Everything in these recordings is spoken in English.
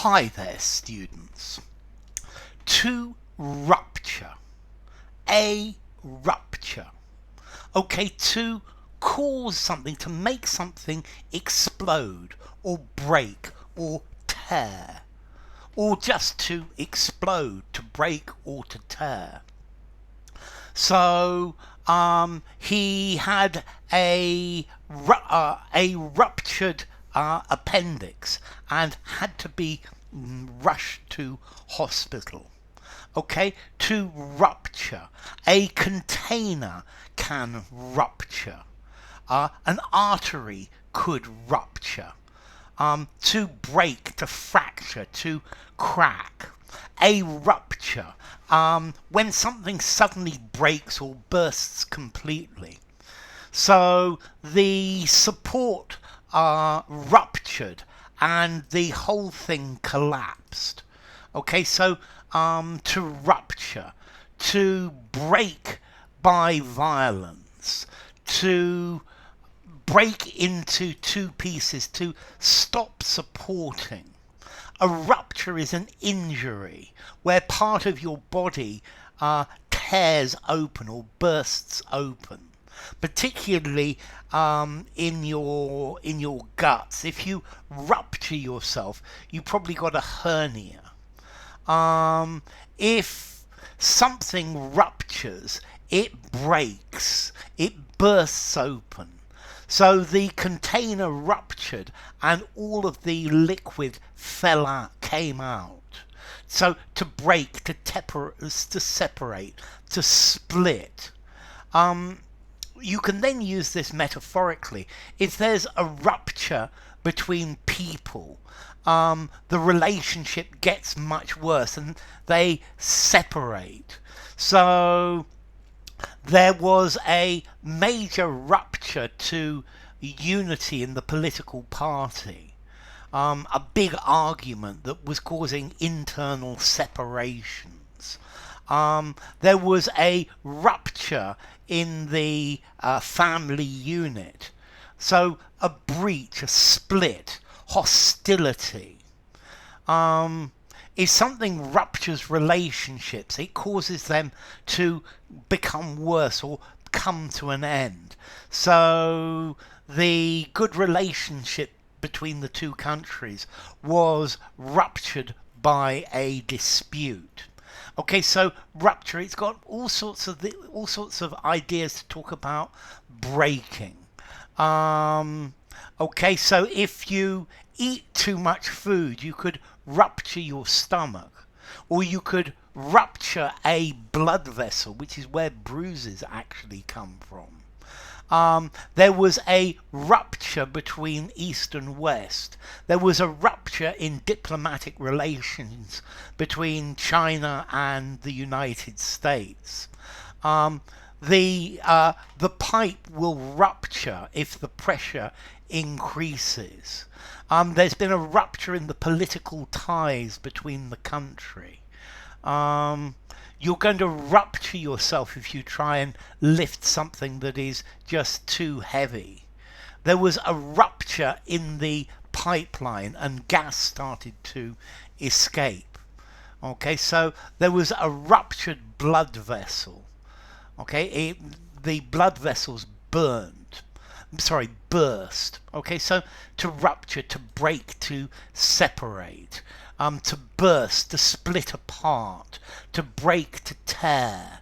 Hi there, students. To rupture. A rupture. Okay, to cause something, to make something explode or break or tear. Or just to explode, to break or to tear. So he had a ruptured appendix and had to be rushed to hospital. Okay, to rupture. A container can rupture. An artery could rupture. To break, to fracture, to crack. A rupture, when something suddenly breaks or bursts completely. So the support ruptured and the whole thing collapsed. Okay, so to rupture, to break by violence, to break into two pieces, to stop supporting. A rupture is an injury where part of your body tears open or bursts open, particularly in your guts. If you rupture yourself, you probably got a hernia. If something ruptures, it breaks, it bursts open. So the container ruptured and all of the liquid came out. So to break, to separate, to split. You can then use this metaphorically. If there's a rupture between people, the relationship gets much worse and they separate. So there was a major rupture to unity in the political party. A big argument that was causing internal separations. There was a rupture in the family unit. So a breach, a split, hostility. If something ruptures relationships, it causes them to become worse or come to an end. So the good relationship between the two countries was ruptured by a dispute. Okay, so rupture, it's got all sorts of ideas to talk about breaking. Okay, so if you eat too much food, you could rupture your stomach, or you could rupture a blood vessel, which is where bruises actually come from. There was a rupture between East and West. There was a rupture in diplomatic relations between China and the United States. The pipe will rupture if the pressure increases. There's been a rupture in the political ties between the country. You're going to rupture yourself if you try and lift something that is just too heavy. There was a rupture in the pipeline and gas started to escape. Okay, so there was a ruptured blood vessel. Okay, the blood vessels burst. Okay, so to rupture, to break, to separate. To burst, to split apart, to break, to tear,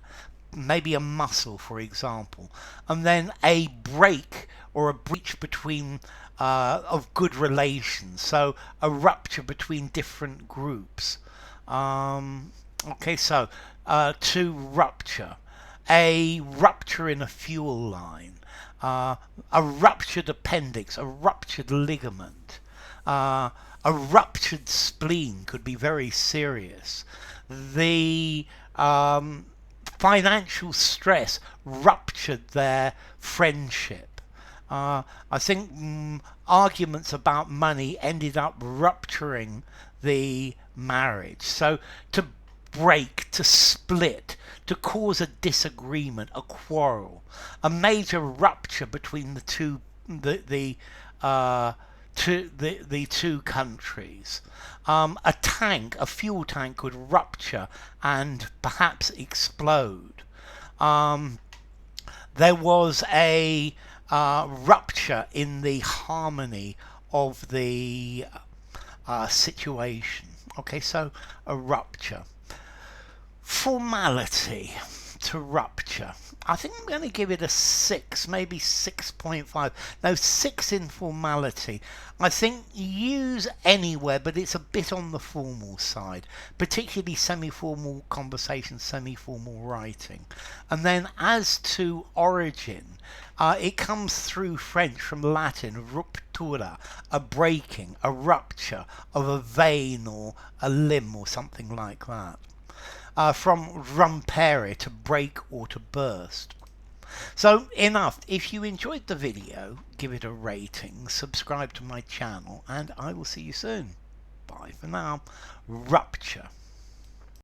maybe a muscle, for example, and then a break or a breach between of good relations, so a rupture between different groups. Okay, so to rupture, a rupture in a fuel line, a ruptured appendix, a ruptured ligament. A ruptured spleen could be very serious. The financial stress ruptured their friendship. I think arguments about money ended up rupturing the marriage. So to break, to split, to cause a disagreement, a quarrel, a major rupture between the to the two countries. A fuel tank could rupture and perhaps explode. Um, there was a rupture in the harmony of the situation. Okay, so a rupture. Formality to rupture. I think I'm going to give it a 6, maybe 6.5. No, 6 in formality. I think use anywhere, but it's a bit on the formal side, particularly semi-formal conversation, semi-formal writing. And then as to origin, it comes through French from Latin, ruptura, a breaking, a rupture of a vein or a limb or something like that. From rompere, to break or to burst. So enough. If you enjoyed the video, give it a rating, subscribe to my channel, and I will see you soon. Bye for now. Rupture.